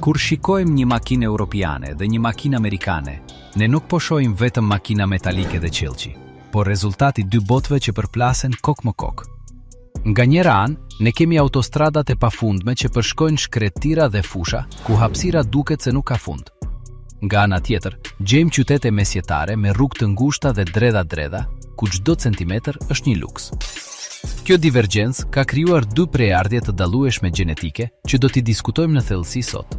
Kur shikojmë një makinë europiane dhe një makinë amerikane, ne nuk po shohim vetëm makina metalike dhe qelçi, por rezultati dy botëve që përplasen kok më kok. Nga njëra anë, ne kemi autostradat e pafundme që përshkojnë shkretira dhe fusha, ku hapësira duket se nuk ka fund. Nga ana tjetër, gjejmë qytete mesjetare me rrugë të ngushta dhe dredha, ku çdo centimetër është një luks. Kjo divergjencë ka krijuar dy prejardhje të dallueshme gjenetike që do t'i diskutojmë në thellësi sot.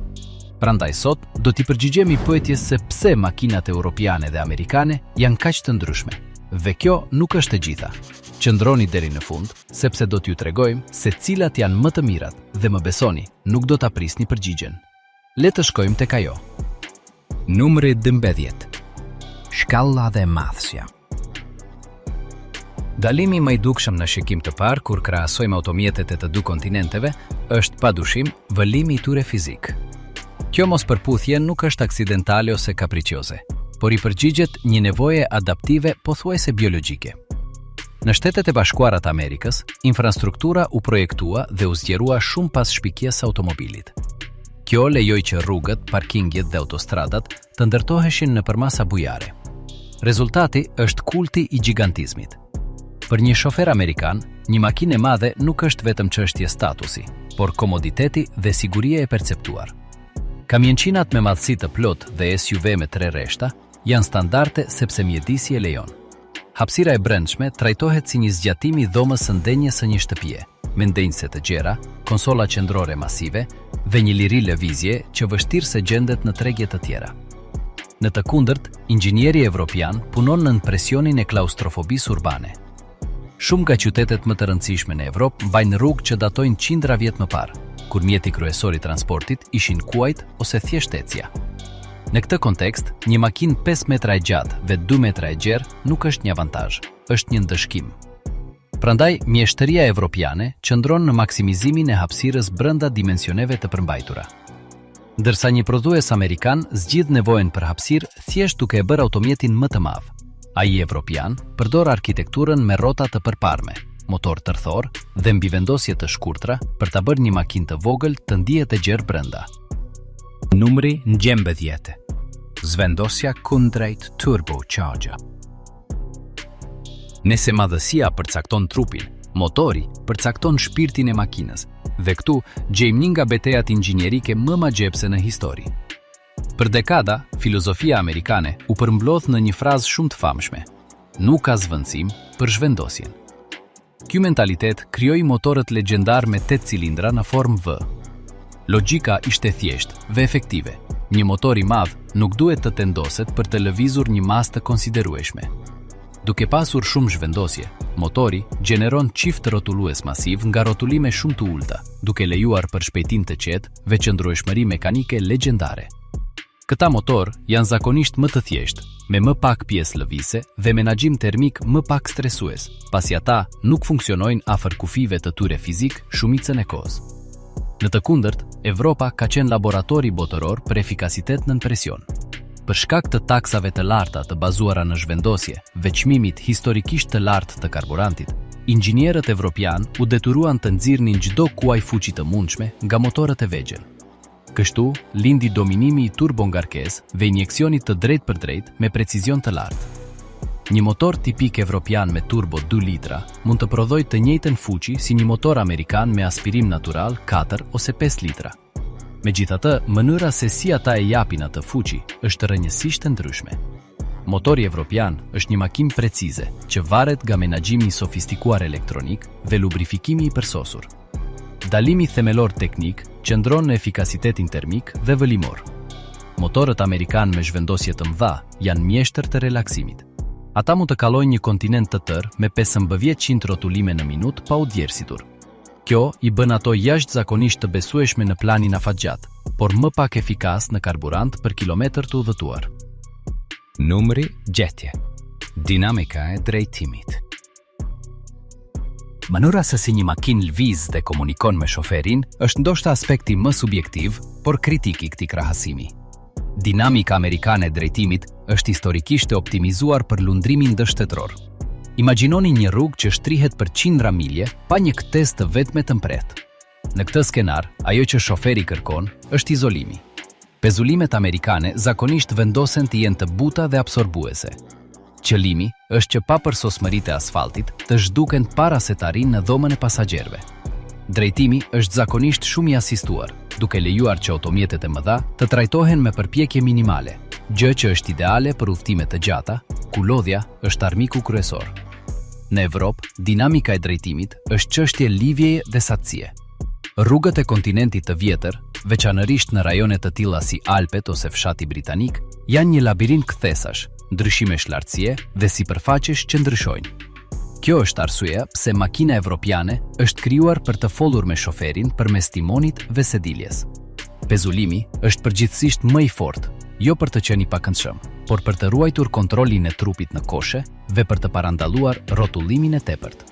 Prandaj sot do t'i përgjigjemi pyetjes se pse makinat europiane dhe amerikane janë kaq të ndryshme. Dhe kjo nuk është e gjitha. Qëndroni deri në fund, sepse do t'ju tregojmë se cilat janë më të mirat dhe më besoni, nuk do ta prisni përgjigjen. Le të shkojmë tek ajo. Numri 12. Shkalla dhe madhësja. Dalimi më i dukshëm në shikim të parë kur krahasojmë automjetet e të dy kontinenteve është padyshim vëllimi i tyre fizik. Kjo mospërputhje nuk është aksidentale ose kapricioze, por i përgjigjet një nevoje adaptive pothuajse biologjike. Në Shtetet e Bashkuara të Amerikës, infrastruktura u projektua dhe u zgjerua shumë pas shpikjes së automobilit. Kjo lejoi që rrugët, parkingjet dhe autostradat të ndërtoheshin nëpër masa bujare. Rezultati është kulti i gjigantizmit. Për një shofer amerikan, një makinë e madhe nuk është vetëm çështje statusi, por komoditeti dhe siguria e perceptuar. Kamionçinat me madhësi të plot dhe SUV me 3 rreshta janë standarde sepse mjedisi e lejon. Hapësira e brendshme trajtohet si një zgjatim i dhomës së ndenjes së një shtëpie, me ndenjëse të gjera, konsola qendrore masive dhe një liri lëvizje që vështirë se gjendet në tregje të tjera. Në të kundërt, inxhinieri evropian punon nën presionin e klaustrofobisë urbane. Shumë nga qytetet më të rëndësishme në Evropë mbajnë rrugë që datojnë qindra vjet më parë, kur mjeti kryesor i transportit ishin kuajt ose thjesht ecja. Në këtë kontekst, një makinë 5 metra e gjatë dhe 2 metra e gjerë nuk është një avantazh, është një ndëshkim. Prandaj, mjeshtëria evropiane qëndron në maksimizimin e hapësirës brenda dimensioneve të përmbajtura. Ndërsa një prodhues amerikan zgjidh nevojën për hapësirë thjesht duke e bërë automjetin më të madh. Ai evropian përdor arkitekturën me rrota të përparme, motor tërthor dhe mbivendosje të shkurtra për ta bërë një makinë të vogël të ndihet e gjerë brenda. Numri 11. Zvendosja kundrejt turbocharger. Nëse madhësia përcakton trupin, motori përcakton shpirtin e makinës, dhe këtu gjejmë një nga betejat inxhinierike më magjepse në histori. Për dekada, filozofia amerikane u përmblodh në një frazë shumë të famshme: nuk ka zvendësim për zhvendosjen. Ky mentalitet krijoi motorët legjendar me 8 cilindra në formë V. Logjika ishte thjeshtë dhe efektive. Një motor i madh nuk duhet të tendoset për të lëvizur një masë të konsiderueshme. Duke pasur shumë zhvendosje, motori gjeneron çift rrotullues masiv nga rrotullime shumë të ulta, duke lejuar për shpejtim të qetë dhe qëndrueshmëri mekanike legjendare. Këta motor janë zakonisht më të thjeshtë, me më pak pjesë lëvizëse dhe menaxhim termik më pak stresues, pasi ata nuk funksionojnë afër kufive të tyre fizik shumicën e kohës. Në të kundërt, Evropa ka qenë laboratori botëror për efikasitet nën presion. Për shkak të taksave të larta të bazuara në zhvendosje dhe çmimit historikisht të lartë të karburantit, inxhinierët evropian u detyruan të nxirrnin çdo kuaj fuqi të mundshme nga motorët e vegjël. Kështu, lindi dominimi i turbongarkesë dhe injeksionit të drejtë për drejtë me precizion të lartë. Një motor tipik evropian me turbo 2 litra mund të prodhojë të njëjtën fuqi si një motor amerikan me aspirim natural 4 ose 5 litra. Megjithatë, mënyra se si ata e japin atë fuqi është rrënjësisht e ndryshme. Motori evropian është një makinë precize që varet nga menaxhimi i sofistikuar elektronik dhe lubrifikimi i përsosur. Dalimi themelor teknik qëndron në efikasitetin termik dhe vëlimor. Motorët amerikan me zhvendosje të mëdha janë mjeshtër të relaksimit. Ata mund të kalojnë një kontinent të tërë me 1500 rrotullime në minutë pa u djersitur. Kjo i bën ato jashtëzakonisht të besueshme në planin afatgjat, por më pak efikas në karburant për kilometër të udhëtuar. Numri 7. Dinamika e drejtimit. Mënyra se si një makinë lviz dhe komunikon me shoferin është ndoshta aspekti më subjektiv, por kritik i këtij krahasimi. Dinamika amerikane e drejtimit është historikisht e optimizuar për lundrimin ndështetëror. Imagjinoni një rrugë që shtrihet për qindra milje pa një këtesë të vetme të mpret. Në këtë skenar, ajo që shoferi kërkon është izolimi. Pezulimet amerikane zakonisht vendosen të jenë të buta dhe absorbuese. Qëllimi është që pa përsosmëritë e asfaltit të zhduken para se të arrijnë në dhomën e pasagjerëve. Drejtimi është zakonisht shumë i asistuar, duke lejuar që automjetet e mëdha të trajtohen me përpjekje minimale, gjë që është ideale për udhëtime të gjata, ku lodhja është armiku kryesor. Në Evropë, dinamika e drejtimit është çështje livjeje dhe saktësie. Rrugët e kontinentit të vjetër, veçanërisht në rajone të tilla si Alpet ose fshati britanik, janë një labirint kthesash, ndryshimesh lartësie dhe sipërfaqesh që ndryshojnë. Kjo është arsyeja pse makina evropiane është krijuar për të folur me shoferin përmes timonit dhe sediljes. Pezulimi është përgjithsisht më i fortë, jo për të qenë i pakëndshëm, por për të ruajtur kontrollin e trupit në koshe dhe për të parandalluar rrotullimin e tepërt.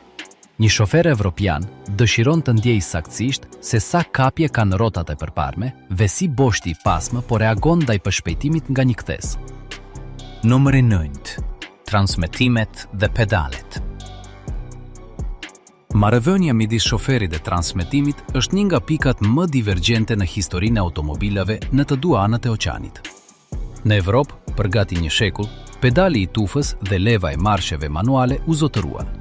Një shofer evropian dëshiron të ndjejë saktësisht se sa kapje kanë rrotat e përparme dhe si boshti i pasmë po reagon ndaj përshpejtimit nga një kthes. Numri 9. Transmetimet dhe pedalet. Marrëdhënia midis shoferit dhe transmetimit është një nga pikat më divergjente në historinë e automobilave në të dy anët e oqeanit. Në Evropë, për gati një shekull, pedali i tufës dhe leva e marsheve manuale u zotëruan.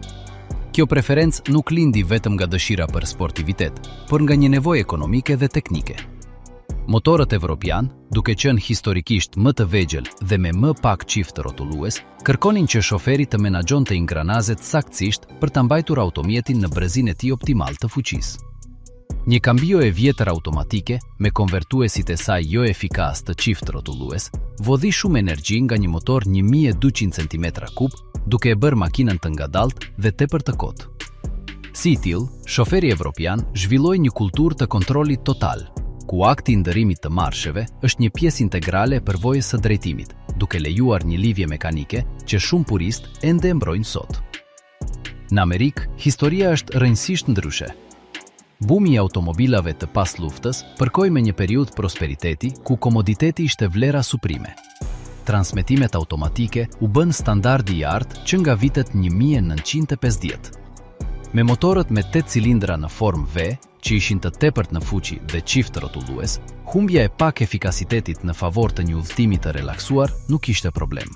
Kjo preferencë nuk lindi vetëm nga dëshira për sportivitet, por nga një nevojë ekonomike dhe teknike. Motorët evropian, duke qenë historikisht më të vegjël dhe me më pak qift rrotullues, kërkonin që shoferi të menaxhonte ingranazet saktësisht për ta mbajtur automjetin në brezinë e tij optimal të fuqisë. Një kambio e vjetër automatike, me konvertuesit e saj jo efikas të qift rrotullues, vodhi shumë energji nga një motor 1200 cm3, duke e bërë makinën të ngadalt dhe tepër të kotë. Si i tillë, shoferi evropian zhvilloi një kulturë të kontrollit total, ku akti i ndërimit të marsheve është një pjesë integrale e përvojës së drejtimit, duke lejuar një lidhje mekanike që shumë purist ende e mbrojnë sot. Në Amerikë, historia është rrënjësisht ndryshe. Bumi i automobilave të pas luftës përkoi me një periudhë prosperiteti ku komoditeti ishte vlera suprime. Transmetimet automatike u bën standardi i artë që nga vitet 1950. Me motorët me 8 cilindra në formë V, që ishin të tepërt në fuqi dhe qift rrotullues, humbja e pak efikasitetit në favor të një udhëtimi të relaksuar nuk ishte problem.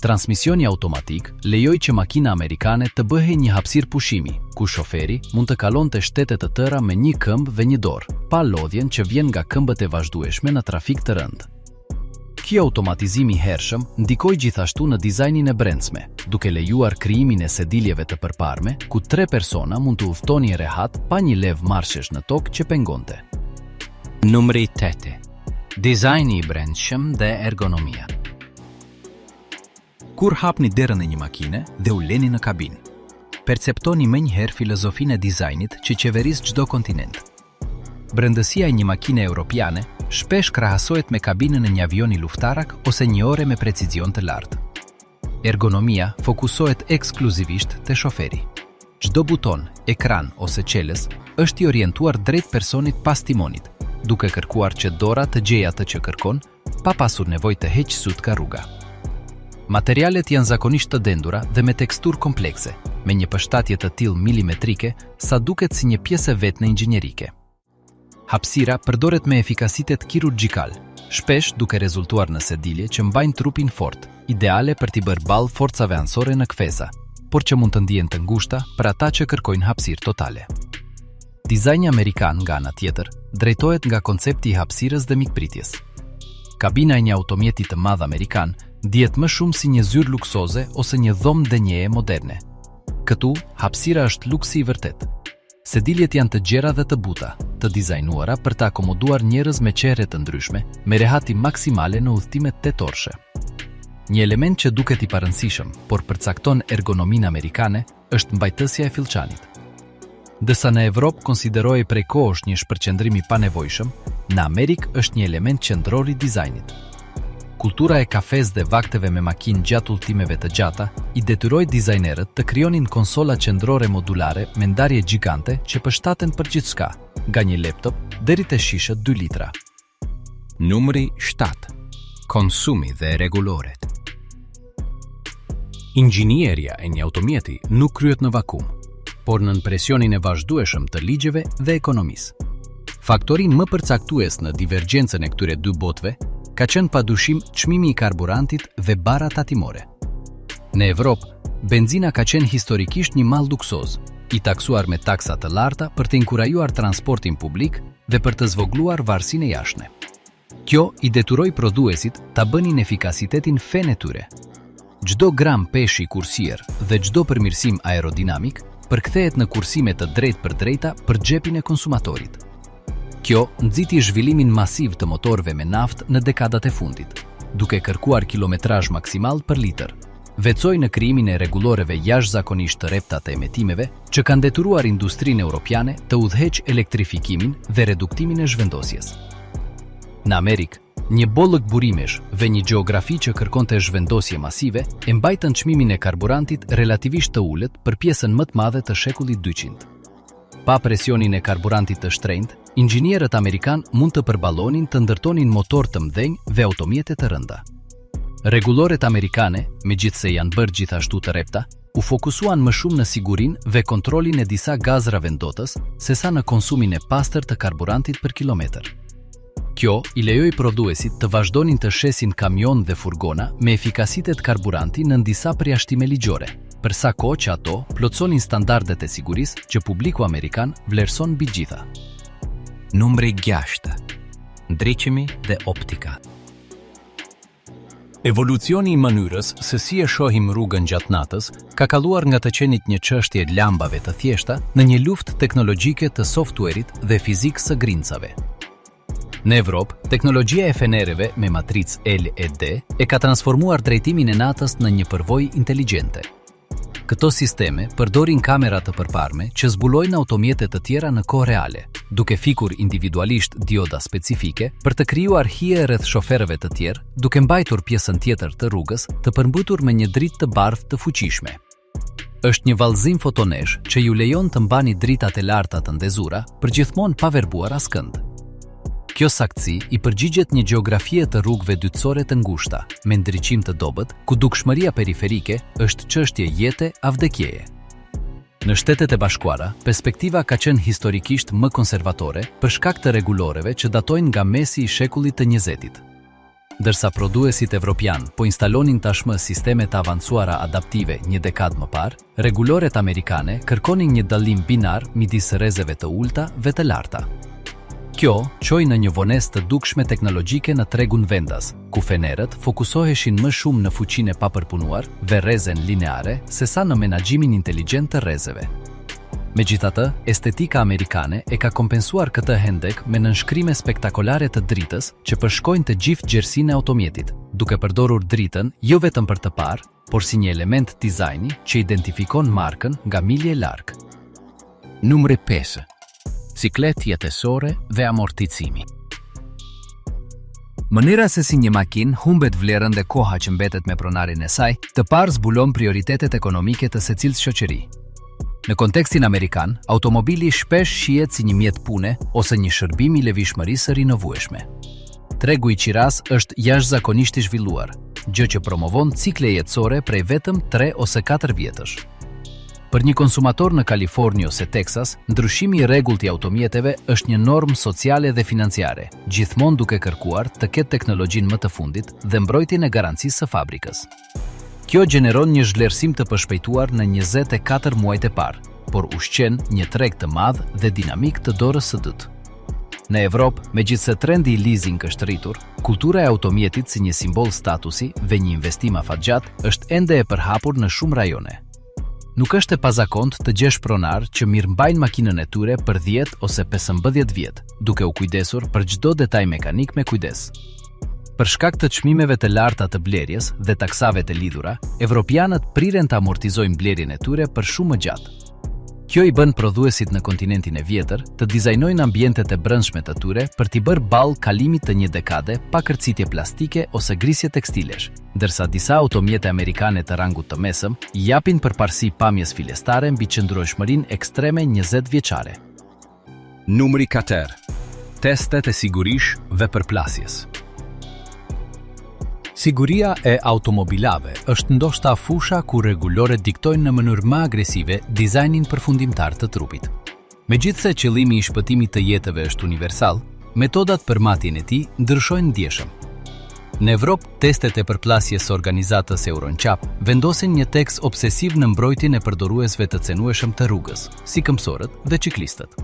Transmisioni automatik lejoi që makina amerikane të bëhej një hapësirë pushimi, ku shoferi mund të kalonte shtete të tëra me një këmbë dhe një dorë, pa lodhjen që vjen nga këmbët e vazhdueshme në trafik të rëndë. Ky automatizim i hershëm ndikoi gjithashtu në dizajnin e brendshme, duke lejuar krijimin e sediljeve të përparme, ku 3 persona mund të udhtonin rehat pa një lev marshesh në tokë që pengonte. Numri 8. Dizajni i brendshëm dhe ergonomia. Kur hapni derën e një makine dhe u leni në kabinë, perceptoni menjëherë filozofinë e dizajnit që qeveris çdo kontinent. Brendësia e një makine europiane shpesh krahasohet me kabinën e një avioni luftarak ose një ore me precizion të lartë. Ergonomia fokusohet ekskluzivisht te shoferi. Çdo buton, ekran ose çelës është i orientuar drejt personit pas timonit, duke kërkuar që dora të gjejë atë që kërkon, pa pasur nevojë të heqë syt ka rruga. Materialet janë zakonisht të dendura dhe me teksturë komplekse, me një përshtatje të tillë milimetrike sa duket si një pjesë vetme inxhinierike. Hapësira përdoret me efikasitet kirurgjikal, shpesh duke rezultuar në sedilje që mbajnë trupin fort, ideale për t'i bërë ballë forcave anësore në kthesa, por që mund të ndihen të ngushta për ata që kërkojnë hapësirë totale. Dizajni amerikan, nga ana tjetër, drejtohet nga koncepti i hapësirës dhe mikpritjes. Kabina e një automjeti të madh amerikan dihet më shumë si një zyrë luksoze ose një dhomë denjeje moderne. Këtu, hapësira është luksi i vërtet. Sediljet janë të gjera dhe të buta, të dizajnuara për të akomoduar njerëz me çehre të ndryshme, me rehati maksimale në udhëtimet tetorshe. Një element që duket i parëndësishëm, por përcakton ergonominë amerikane, është mbajtësja e fillçanit. Dësa në Evropë konsiderohej prej kohësh një shpërqendrim i panevojshëm, në Amerikë është një element qendror i dizajnit. Kultura e kafes dhe vakteve me makinë gjatë udhëtimeve të gjata i detyroi dizajnerët të krijonin konsola qendrore modulare me ndarje gjigante që përshtaten për gjithçka, nga një laptop deri te shishët 2 litra. Numri 7. Konsumi dhe rregulloret. Inxhinieria e një automjeti nuk kryhet në vakum, por nën presionin e vazhdueshëm të ligjeve dhe ekonomisë. Faktori më përcaktues në divergjencën e këtyre dy botëve ka qenë padyshim çmimi i karburantit dhe bara tatimore. Në Evropë, benzina ka qenë historikisht një mall luksoz, i taksuar me taksa të larta për të inkurajuar transportin publik dhe për të zvogluar varësinë e jashtme. Kjo i detyroi prodhuesit ta bënin efikasitetin fen e tyre. Çdo gram peshi kursier dhe çdo përmirësim aerodinamik përkthehet në kursime të drejtë për drejta për xhepin e konsumatorit. Kjo nxiti zhvillimin masiv të motorëve me naftë në dekadat e fundit, duke kërkuar kilometrazh maksimal për litër. Vecoi në krijimin e rregulloreve jashtëzakonisht të repta të emetimeve, që kanë detyruar industrinë europiane të udhëheqë elektrifikimin dhe reduktimin e zhvendosjes. Në Amerikë, një bollëk burimesh dhe një gjeografi që kërkonte zhvendosje masive e mbajtën çmimin e karburantit relativisht të ulët për pjesën më të madhe të shekullit 200. Pa presionin e karburantit të shtrenjtë, inxhinierët amerikan mund të përballonin të ndërtonin motor të mëdhenj dhe automjete të rënda. Rregulloret amerikane, megjithse janë bërë gjithashtu të repta, u fokusuan më shumë në sigurinë dhe kontrollin e disa gazrave ndotës sesa në konsumin e pastër të karburantit për kilometër. Kjo i lejoi prodhuesit të vazhdonin të shesin kamion dhe furgona me efikasitet karburanti në disa përjashtime ligjore, për sa kohë që ato plotësonin standardet e sigurisë që publiku amerikan vlerëson mbi gjitha. Numri 6. Ndriçimi dhe optika. Evolucioni i mënyrës se si e shohim rrugën gjatë natës ka kalluar nga të qenit një çështje lambave të thjeshta në një luftë teknologjike të softwarit dhe fizikës së grincave. Në Evropë, teknologjia e fenereve me matricë LED e ka transformuar drejtimin e natës në një përvojë inteligjente. Këto sisteme përdorin kamera të përparme që zbulojnë automjete të tjera në kohë reale, duke fikur individualisht dioda specifike për të krijuar hije rreth shoferëve të tjerë, duke mbajtur pjesën tjetër të rrugës të përmbutur me një dritë të bardhë të fuqishme. Është një vallëzim fotonesh që ju lejon të mbani dritat e larta të ndezura përgjithmonë pa verbuar askënd. Kjo saktësi i përgjigjet një gjeografie të rrugëve dytësore të ngushta, me ndriçim të dobët, ku dukshmëria periferike është çështje jete a vdekjeje. Në Shtetet e Bashkuara, perspektiva ka qenë historikisht më konservatore për shkak të rregulloreve që datojnë nga mesi i shekullit të 20-it. Ndërsa prodhuesit evropian po instalonin tashmë sisteme të avancuara adaptive një dekadë më parë, rregulloret amerikane kërkonin një dallim binar midis rrezeve të ulta dhe të larta. Kjo çoi në një vonesë të dukshme teknologjike në tregun vendas, ku fenerët fokusoheshin më shumë në fuqinë e papërpunuar dhe rrezen lineare sesa në menaxhimin inteligjent të rrezeve. Megjithatë, estetika amerikane e ka kompensuar këtë hendek me nënshkrime spektakolare të dritës që përshkojnë të gjithë gjersinë e automjetit, duke përdorur dritën jo vetëm për të parë, por si një element dizajni që identifikon markën nga milje larg. Numri 5. Ciklet jetësore dhe amorticimi. Mënyra se si një makinë humbet vlerën dhe koha që mbetet me pronarin e saj, të parë zbulon prioritetet ekonomike të secilës shoqëri. Në kontekstin amerikan, automobili shpesh shihet si një mjet pune ose një shërbim i lëvizshmërisë së rinovueshme. Tregu i qiras është jashtëzakonisht i zhvilluar, gjë që promovon cikle jetësore prej vetëm 3 ose 4 vjetësh. Për një konsumator në Kaliforni ose Teksas, ndryshimi i rregullt i automjeteve është një normë sociale dhe financiare, gjithmonë duke kërkuar të ketë teknologjinë më të fundit dhe mbrojtjen e garancisë së fabrikës. Kjo gjeneron një zhvlerësim të përshpejtuar në 24 muajt e parë, por ushqen një treg të madh dhe dinamik të dorës së dytë. Në Evropë, megjithse trendi i leasing është rritur, kultura e automjetit si një simbol statusi dhe një investim afatgjat është ende e përhapur në shumë rajone. Nuk është e pazakontë të gjesh pronar që mirëmbajnë makinën e tyre për 10 ose 15 vjet, duke u kujdesur për çdo detaj mekanik me kujdes. Për shkak të çmimeve të larta të blerjes dhe taksave të lidhura, evropianët priren të amortizojnë blerjen e tyre për shumë më gjatë. Kjo i bën prodhuesit në kontinentin e vjetër të dizajnojnë ambientet e brendshme të tyre për t'i bërë ballë kalimit të një dekade pa kërcitje plastike ose grisje tekstilesh, ndërsa disa automjete amerikane të rangut të mesëm i japin përparësi pamjes filestare mbi qëndrueshmërinë ekstreme 20 vjeçare. Numri 4. Testet e sigurisë dhe përplasjes. Siguria e automobilave është ndoshta fusha ku rregulloret diktojnë në mënyrë më agresive dizajnin përfundimtar të trupit. Megjithse qëllimi i shpëtimit të jetëve është universal, metodat për matjen e tij ndryshojnë ndjeshëm. Në Evropë, testet e përplasjes së organizatës Euroncap vendosin një tekst obsesiv në mbrojtjen e përdoruesve të cenueshëm të rrugës, si këmbësorët dhe ciklistët.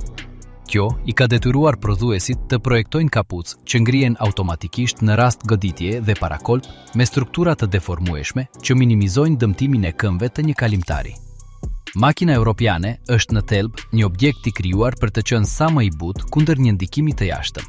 Kjo i ka detyruar prodhuesit të projektojnë kapucë që ngrihen automatikisht në rast goditjeje dhe parakolp me struktura të deformueshme që minimizojnë dëmtimin e këmbëve të një kalimtari. Makina europiane është në thelb një objekt i krijuar për të qenë sa më i butë kundër një ndikimi të jashtëm.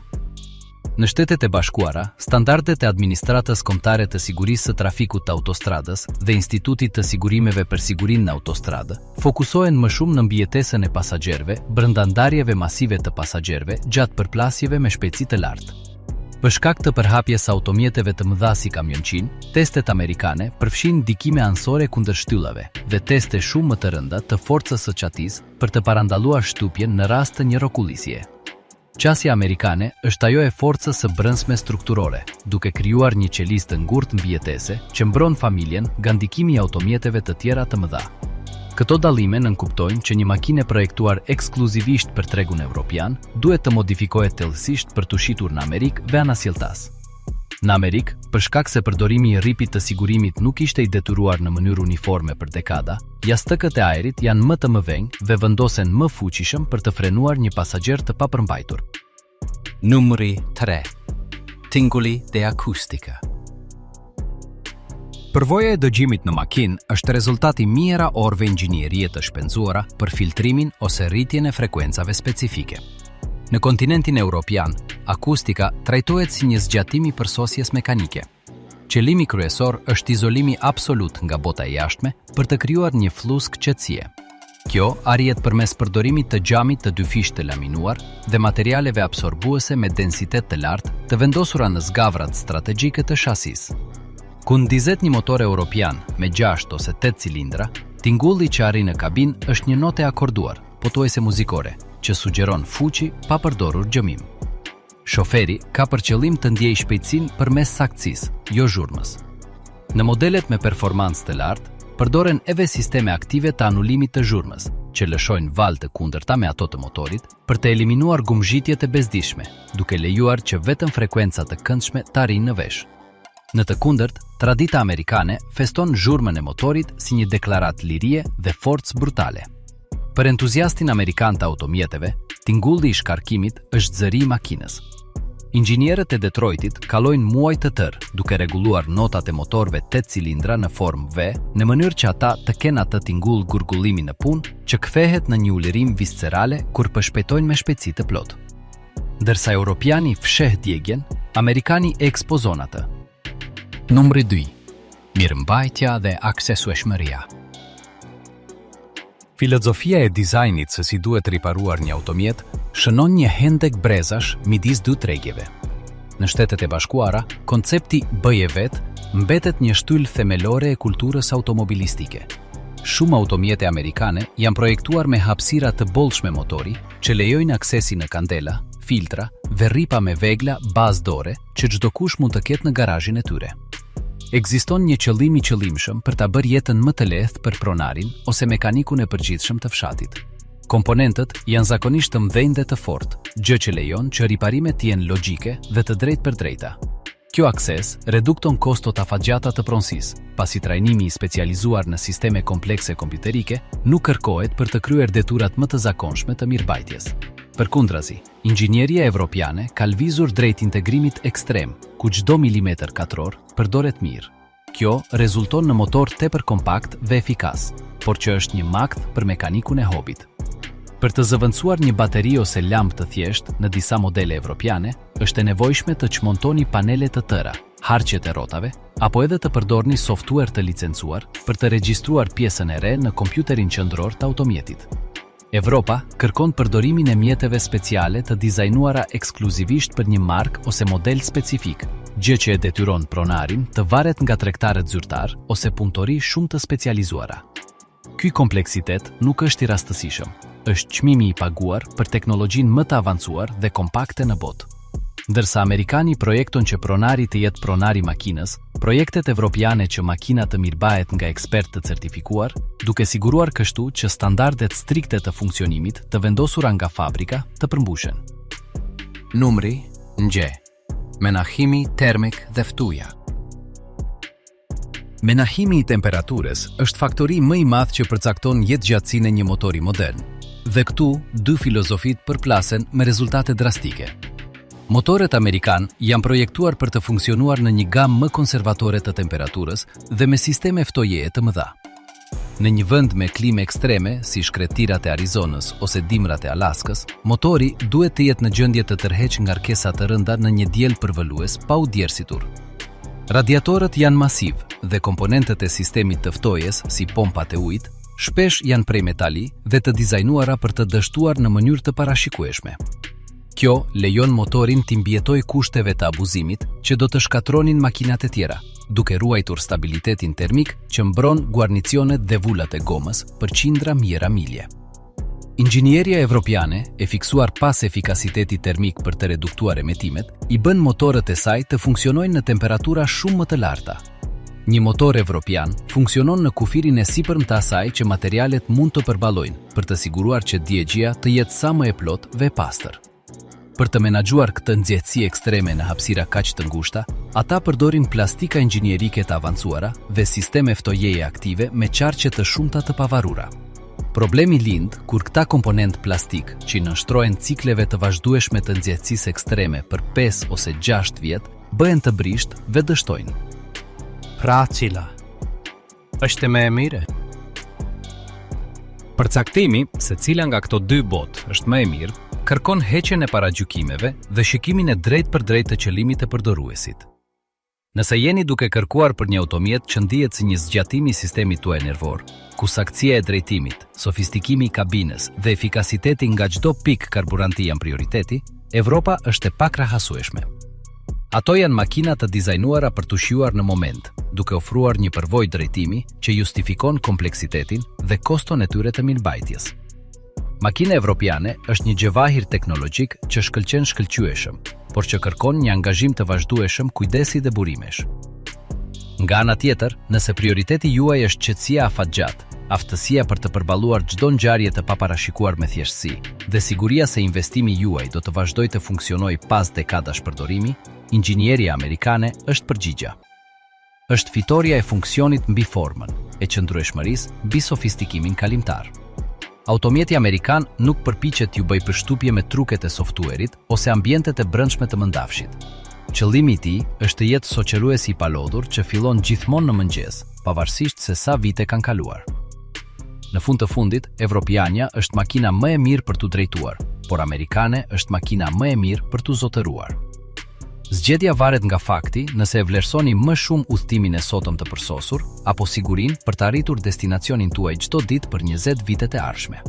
Në Shtetet e Bashkuara, standardet e Administratës Kombëtare të Sigurisë së Trafikut të Autostradës dhe Institutit të Sigurimeve për Sigurinë në Autostradë fokusohen më shumë në mbijetesën e pasagerëve brenda ndarjeve masive të pasagerëve gjatë përplasjeve me shpejtësi të lartë. Për shkak të përhapjes së automjeteve të mëdha si kamionçin, testet amerikane përfshin ndikime anësore kundër shtyllave dhe teste shumë më të rënda të forcës së çatisë për të parandaluar shtypjen në rast të një rrokullisjeje. Qasja amerikane është ajo e forcës së brendshme strukturore, duke krijuar një qelisë të ngurtë mbijetese që mbron familjen nga ndikimi i automjeteve të tjera të mëdha. Këto dallime nënkuptojnë që një makinë e projektuar ekskluzivisht për tregun evropian duhet të modifikohet thellësisht për të shitur në Amerikë dhe anasjelltas. Në Amerikë, për shkak se përdorimi i rripit të sigurimit nuk ishte i detyruar në mënyrë uniforme për dekada, jastëkët e ajrit janë më të mëdhenj dhe vendosen më fuqishëm për të frenuar një pasager të papërmbajtur. Numri 3. Tingulli dhe akustika. Përvoja e dëgjimit në makinë është rezultati mijëra orëve inxhinierie të shpenzuara për filtrimin ose rritjen e frekuencave specifike. Në kontinentin evropian, akustika trajtohet si një zgjatim i përsosjes mekanike. Qëllimi kryesor është izolimi absolut nga bota e jashtme për të krijuar një flusk qetësie. Kjo arrihet përmes përdorimit të xhamit të dyfish të laminuar dhe materialeve absorbuese me densitet të lartë të vendosura në zgavrat strategjike të shasisë. Kur ndizet një motor europian me 6 ose 8 cilindra, tingulli që arrin në kabinë është një notë e akorduar, pothuajse muzikore, që sugjeron fuqi pa përdorur gjëmim. Shoferi ka për qëllim të ndjejë shpejtësinë përmes saktësisë, jo zhurmës. Në modelet me performancë të lartë, përdoren edhe sisteme aktive të anulimit të zhurmës, që lëshojnë valë të kundërta me ato të motorit për të eliminuar gumzhitjet e bezdishme, duke lejuar që vetëm frekuenca të këndshme të arrijnë në vesh. Në të kundërt, tradita amerikane feston zhurmën e motorit si një deklaratë lirie dhe forcë brutale. Për entuziastin amerikan të automjeteve, tingulli i shkarkimit është zëri i makinës. Inxhinierët e Detroitit kalojnë muaj të tërë duke rregulluar notat e motorëve 8 cilindra në formë V, në mënyrë që ata të kenë atë tingull gurgullimi në punë që kthehet në një ulirim viscerale kur shpejtojnë me shpejtësi të plotë. Ndërsa europiani fsheh djegjen, amerikani e ekspozon atë. Numri 2. Mirëmbajtja dhe aksesueshmëria. Filozofia e dizajnit se si duhet riparuar një automjet shënon një hendek brezash midis dy tregjeve. Në Shtetet e Bashkuara, koncepti bëje vet mbetet një shtyllë themelore e kulturës automobilistike. Shumë automjete amerikane janë projektuar me hapësira të bollshme motori që lejojnë aksesi në kandela, filtra dhe rripa me vegla bazë dore që çdo kush mund të ketë në garazhin e tyre. Ekziston një qëllim i qëllimshëm për ta bërë jetën më të lehtë për pronarin ose mekanikun e përgjithshëm të fshatit. Komponentët janë zakonisht të mëdhenj dhe të fortë, gjë që lejon që riparimet të jenë logjike dhe të drejtë për drejta. Kjo akses redukton kostot afatgjata të pronësisë, pasi trajnimi i specializuar në sisteme komplekse kompjuterike nuk kërkohet për të kryer detyrat më të zakonshme të mirëmbajtjes. Përkundrazi, inxhinieria evropiane ka lvizur drejt integrimit ekstrem, ku çdo milimetër katror përdoret mirë. Kjo rezulton në motor tepër kompakt dhe efikas, por që është një makt për mekanikun e hobit. Për të zëvendësuar një bateri ose lampë të thjeshtë në disa modele evropiane, është e nevojshme të çmontoni panele të tëra, harqet e rrotave, apo edhe të përdorni software të licencuar për të regjistruar pjesën e re në kompjuterin qendror të automjetit. Evropa kërkon përdorimin e mjeteve speciale të dizajnuara ekskluzivisht për një markë ose model specifik, gjë që e detyron pronarin të varet nga tregtarët zyrtar ose punëtori shumë të specializuara. Ky kompleksitet nuk është i rastësishëm, është çmimi i paguar për teknologjinë më të avancuar dhe kompakte në botë. Ndërsa Amerikani projekton që pronari të jetë pronari makinës, projektet evropiane që makina të mirëbahet nga ekspert të certifikuar, duke siguruar kështu që standardet strikte të funksionimit të vendosura nga fabrika të përmbushen. Numri G. Menahimi termik dhe ftuja. Menahimi i temperaturës është faktori më i madh që përcakton jetëgjatësinë e një motori modern. Dhe këtu, dy filozofit përplasen me rezultate drastike. Motorët amerikan janë projektuar për të funksionuar në një gamë më konservatore të temperaturës dhe me sisteme ftojeje të mëdha. Në një vend me klimë ekstreme, si shkretirat e Arizonës ose dimrat e Alaskës, motori duhet të jetë në gjendje të tërheqë ngarkesa të rënda në një diell përvolues pa u djersitur. Radiatorët janë masiv dhe komponentët e sistemit të ftojes, si pompat e ujit, shpesh janë prej metali dhe të dizajnuara për të dështuar në mënyrë të parashikueshme. Kjo lejon motorin të mbjetoj kushteve të abuzimit që do të shkatronin makinat e tjera, duke ruajtur stabilitetin termik që mbron guarnicionet dhe vullat e gomës për qindra mijëra milje. Inxhinieria evropiane, e fiksuar pas efikasiteti termik për të reduktuar emetimet, i bën motorët e saj të funksionojnë në temperatura shumë më të larta. Një motor evropian funksionon në kufirin e sipërm të asaj që materialet mund të përballojnë për të siguruar që djegjia të jetë sa më e plotë dhe e pastër. Për të menaxhuar këtë nxehtësi ekstreme në hapësira kaq të ngushta, ata përdorin plastika inxhinierike të avancuara dhe sisteme ftojeje aktive me qarqe të shumta të pavarura. Problemi lind kur këta komponent plastik që nënshtrohen cikleve të vazhdueshme të nxehtësisë ekstreme për 5 ose 6 vjet, bëhen të brisht dhe dështojnë. Pra cila është më e mire? Përcaktimi se cila nga këto dy botë është më e mirë kërkon heqjen e paragjykimeve dhe shikimin e drejt për drejt të qëllimit të përdoruesit. Nëse jeni duke kërkuar për një automjet që ndihet si një zgjatimi i sistemit tuaj nervor, ku saktësia e drejtimit, sofistikimi i kabinës dhe efikasiteti nga çdo pikë karburanti janë prioriteti, Evropa është e pakrahasueshme. Ato janë makina të dizajnuara për të shijuar në moment, duke ofruar një përvojë drejtimi që justifikon kompleksitetin dhe koston e tyre të mirëmbajtjes. Makina evropiane është një gjevahir teknologjik që shkëlqen shkëlqyeshëm, por që kërkon një angazhim të vazhdueshëm, kujdesi dhe burimesh. Nga ana tjetër, nëse prioriteti juaj është qetësia afatgjat, aftësia për të përballuar çdo ngjarje të paparashikuar me thjeshtësi dhe siguria se investimi juaj do të vazhdojë të funksionojë pas dekadash përdorimi, inxhinieria amerikane është përgjigja. Është fitoria e funksionit mbi formën, e qëndrueshmërisë mbi sofistikimin kalimtar. Automjeti amerikan nuk përpiqet t'ju bëjë përshtypje me truket e softuerit ose ambientet e brendshme të mëndafshit. Qëllimi i tij është të jetë shoqërues i palodhur që fillon gjithmonë në mëngjes, pavarësisht se sa vite kanë kaluar. Në fund të fundit, evropiania është makina më e mirë për t'u drejtuar, por amerikane është makina më e mirë për t'u zotëruar. Zgjedhja varet nga fakti nëse e vlerësoni më shumë udhëtimin e sotëm të përsosur apo sigurinë për të arritur destinacionin tuaj çdo ditë për 20 vitet e ardhshme.